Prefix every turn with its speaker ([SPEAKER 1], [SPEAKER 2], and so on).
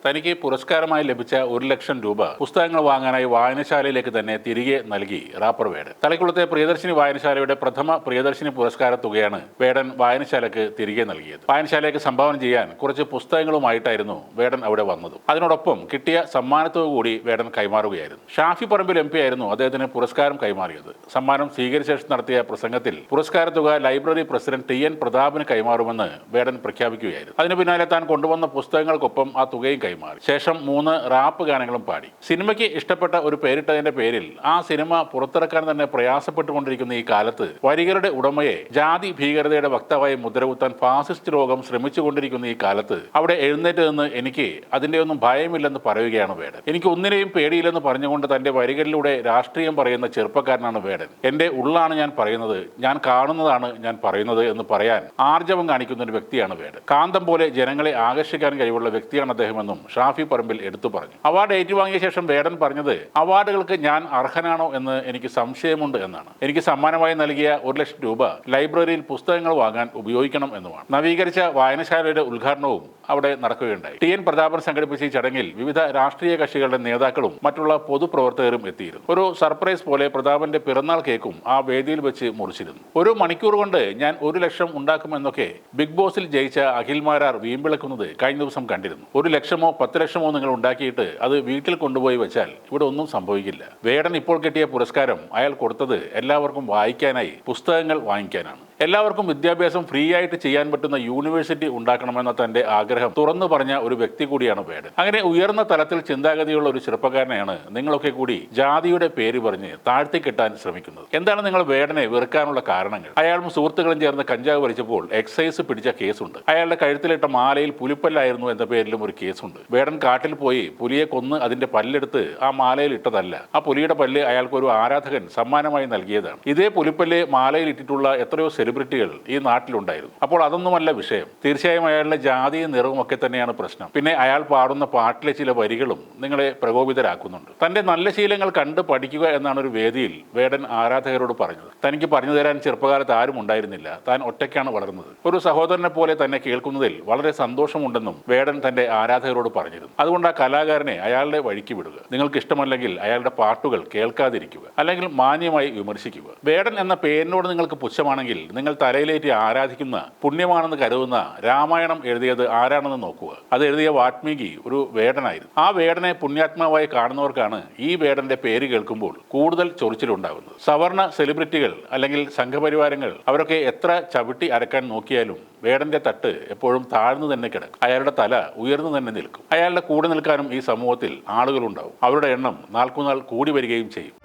[SPEAKER 1] തനിക്ക് പുരസ്കാരമായി ലഭിച്ച 1,00,000 രൂപ പുസ്തകങ്ങൾ വാങ്ങാനായി വായനശാലയിലേക്ക് തന്നെ തിരികെ നൽകി റാപ്പർ വേടൻ. തളിക്കുളത്തെ പ്രിയദർശിനി വായനശാലയുടെ പ്രഥമ പ്രിയദർശിനി പുരസ്കാര തുകയാണ് വേടൻ വായനശാലയ്ക്ക് തിരികെ നൽകിയത്. വായനശാലയ്ക്ക് സംഭാവന ചെയ്യാൻ കുറച്ച് പുസ്തകങ്ങളുമായിട്ടായിരുന്നു വേടൻ അവിടെ വന്നത്. അതിനോടൊപ്പം കിട്ടിയ സമ്മാനത്തുക കൂടി വേടൻ കൈമാറുകയായിരുന്നു. ഷാഫി പറമ്പിൽ MP ആയിരുന്നു അദ്ദേഹത്തിന് പുരസ്കാരം കൈമാറിയത്. സമ്മാനം സ്വീകരിച്ച ശേഷം നടത്തിയ പ്രസംഗത്തിൽ പുരസ്കാര തുക ലൈബ്രറി പ്രസിഡന്റ് TN പ്രതാപന് കൈമാറുമെന്ന് വേടൻ പ്രഖ്യാപിക്കുകയായിരുന്നു. അതിനു പിന്നാലെ താൻ കൊണ്ടുവന്ന പുസ്തകങ്ങൾക്കൊപ്പം ആ തുകയും കൈമാറി. ശേഷം 3 റാപ്പ് ഗാനങ്ങളും പാടി. സിനിമയ്ക്ക് ഇഷ്ടപ്പെട്ട ഒരു പേരിട്ടതിന്റെ പേരിൽ ആ സിനിമ പുറത്തിറക്കാൻ തന്നെ പ്രയാസപ്പെട്ടുകൊണ്ടിരിക്കുന്ന ഈ കാലത്ത് വരികളുടെ ഉടമയെ ജാതി ഭീകരതയുടെ വക്താവായി മുദ്രകുത്താൻ ഫാസിസ്റ്റ് ലോകം ശ്രമിച്ചുകൊണ്ടിരിക്കുന്ന ഈ കാലത്ത് അവിടെ എഴുന്നേറ്റ് നിന്ന് എനിക്ക് അതിന്റെ ഒന്നും ഭയമില്ലെന്ന് പറയുകയാണ് വേടൻ. എനിക്ക് ഒന്നിനെയും പേടിയില്ലെന്ന് പറഞ്ഞുകൊണ്ട് തന്റെ വരികളിലൂടെ രാഷ്ട്രീയം പറയുന്ന ചെറുപ്പക്കാരനാണ് വേടൻ. എന്റെ ഉള്ളാണ് ഞാൻ പറയുന്നത്, ഞാൻ കാണുന്നതാണ് ഞാൻ പറയുന്നത് എന്ന് പറയാൻ ആർജവം കാണിക്കുന്ന ഒരു വ്യക്തിയാണ് വേടൻ. കാന്തം പോലെ ജനങ്ങളെ ആകർഷിക്കാൻ കഴിവുള്ള വ്യക്തിയാണ് അദ്ദേഹമെന്നും ഷാഫി പറമ്പിൽ എടുത്തു പറഞ്ഞു. അവാർഡ് ഏറ്റുവാങ്ങിയ ശേഷം വേടൻ പറഞ്ഞത്, അവാർഡുകൾക്ക് ഞാൻ അർഹനാണോ എന്ന് എനിക്ക് സംശയമുണ്ട് എന്നാണ്. എനിക്ക് സമ്മാനമായി നൽകിയ 1,00,000 രൂപ ലൈബ്രറിയിൽ പുസ്തകങ്ങൾ വാങ്ങാൻ ഉപയോഗിക്കണം എന്നുമാണ്. നവീകരിച്ച വായനശാലയുടെ ഉദ്ഘാടനവും അവിടെ നടക്കുകയുണ്ടായി. TN പ്രതാപൻ സംഘടിപ്പിച്ച ഈ ചടങ്ങിൽ വിവിധ രാഷ്ട്രീയ കക്ഷികളുടെ നേതാക്കളും മറ്റുള്ള പൊതുപ്രവർത്തകരും എത്തിയിരുന്നു. ഒരു സർപ്രൈസ് പോലെ പ്രതാപന്റെ പിറന്നാൾ കേക്കും ആ വേദിയിൽ വെച്ച് മുറിച്ചിരുന്നു. 1 മണിക്കൂർ കൊണ്ട് ഞാൻ 1,00,000 ഉണ്ടാക്കുമെന്നൊക്കെ ബിഗ് ബോസിൽ ജയിച്ച അഖിൽമാരാർ വീമ്പിളക്കുന്നത് കഴിഞ്ഞ ദിവസം കണ്ടിരുന്നു. 1,00,000-ഓ 10,00,000-ഓ നിങ്ങൾ ഉണ്ടാക്കിയിട്ട് അത് വീട്ടിൽ കൊണ്ടുപോയി വെച്ചാൽ ഇവിടെ ഒന്നും സംഭവിക്കില്ല. വേടൻ ഇപ്പോൾ കിട്ടിയ പുരസ്കാരം അയാൾ കൊടുത്തത് എല്ലാവർക്കും വായിക്കാനായി, പുസ്തകങ്ങൾ വാങ്ങിക്കാനാണ്. എല്ലാവർക്കും വിദ്യാഭ്യാസം ഫ്രീ ആയിട്ട് ചെയ്യാൻ പറ്റുന്ന യൂണിവേഴ്സിറ്റി ഉണ്ടാക്കണമെന്ന തന്റെ ആഗ്രഹം തുറന്നു പറഞ്ഞ ഒരു വ്യക്തി കൂടിയാണ് വേടൻ. അങ്ങനെ ഉയർന്ന തലത്തിൽ ചിന്താഗതിയുള്ള ഒരു ചെറുപ്പക്കാരനെയാണ് നിങ്ങളൊക്കെ കൂടി ജാതിയുടെ പേര് പറഞ്ഞ് താഴ്ത്തിക്കെട്ടാൻ ശ്രമിക്കുന്നത്. എന്താണ് നിങ്ങൾ വേടനെ വെറുക്കാനുള്ള കാരണങ്ങൾ? അയാളും സുഹൃത്തുക്കളും ചേർന്ന് കഞ്ചാവ് വലിച്ചപ്പോൾ എക്സൈസ് പിടിച്ച കേസുണ്ട്. അയാളുടെ കഴുത്തിലിട്ട മാലയിൽ പുലിപ്പല്ലായിരുന്നു എന്ന പേരിലും ഒരു കേസുണ്ട്. വേടൻ കാട്ടിൽ പോയി പുലിയെ കൊന്ന് അതിന്റെ പല്ലെടുത്ത് ആ മാലയിൽ ഇട്ടതല്ല. ആ പുലിയുടെ പല്ല് അയാൾക്കൊരു ആരാധകൻ സമ്മാനമായി നൽകിയതാണ്. ഇതേ പുലിപ്പല്ല് മാലയിൽ ഇട്ടിട്ടുള്ള എത്രയോ സെലിബ്രിറ്റികൾ ഈ നാട്ടിലുണ്ടായിരുന്നു. അപ്പോൾ അതൊന്നുമല്ല വിഷയം. തീർച്ചയായും അയാളുടെ ജാതിയും നിറവും ഒക്കെ തന്നെയാണ് പ്രശ്നം. പിന്നെ അയാൾ പാടുന്ന പാട്ടിലെ ചില വരികളും നിങ്ങളെ പ്രകോപിതരാക്കുന്നുണ്ട്. തന്റെ നല്ല ശീലങ്ങൾ കണ്ട് പഠിക്കുക എന്നാണ് ഒരു വേദിയിൽ വേടൻ ആരാധകരോട് പറഞ്ഞത്. തനിക്ക് പറഞ്ഞു തരാൻ ചെറുപ്പകാലത്ത് ആരും ഉണ്ടായിരുന്നില്ല. താൻ ഒറ്റയ്ക്കാണ് വളർന്നത്. ഒരു സഹോദരനെ പോലെ തന്നെ കേൾക്കുന്നതിൽ വളരെ സന്തോഷമുണ്ടെന്നും വേടൻ തന്റെ ആരാധകരോട് പറഞ്ഞിരുന്നു. അതുകൊണ്ട് ആ കലാകാരനെ അയാളുടെ വഴിക്ക് വിടുക. നിങ്ങൾക്ക് ഇഷ്ടമല്ലെങ്കിൽ അയാളുടെ പാട്ടുകൾ കേൾക്കാതിരിക്കുക, അല്ലെങ്കിൽ മാന്യമായി വിമർശിക്കുക. വേടൻ എന്ന പേരിനോട് നിങ്ങൾക്ക് പുച്ഛമാണെങ്കിൽ നിങ്ങൾ തലയിലേറ്റി ആരാധിക്കുന്ന, പുണ്യമാണെന്ന് കരുതുന്ന രാമായണം എഴുതിയത് ആരാണെന്ന് നോക്കുക. അത് എഴുതിയ വാൽമീകി ഒരു വേടനായിരുന്നു. ആ വേടനെ പുണ്യാത്മാവായി കാണുന്നവർക്കാണ് ഈ വേടന്റെ പേര് കേൾക്കുമ്പോൾ കൂടുതൽ ചൊറിച്ചിലുണ്ടാകുന്നത്. സവർണ സെലിബ്രിറ്റികൾ അല്ലെങ്കിൽ സംഘപരിവാരങ്ങൾ അവരൊക്കെ എത്ര ചവിട്ടി അരക്കാൻ നോക്കിയാലും വേടന്റെ തട്ട് എപ്പോഴും താഴ്ന്നു തന്നെ കിടക്കും. അയാളുടെ തല ഉയർന്നു തന്നെ നിൽക്കും. അയാളുടെ കൂടെ നിൽക്കാനും ഈ സമൂഹത്തിൽ ആളുകളുണ്ടാവും. അവരുടെ എണ്ണം നാൾക്കുനാൾ കൂടി വരികയും ചെയ്യും.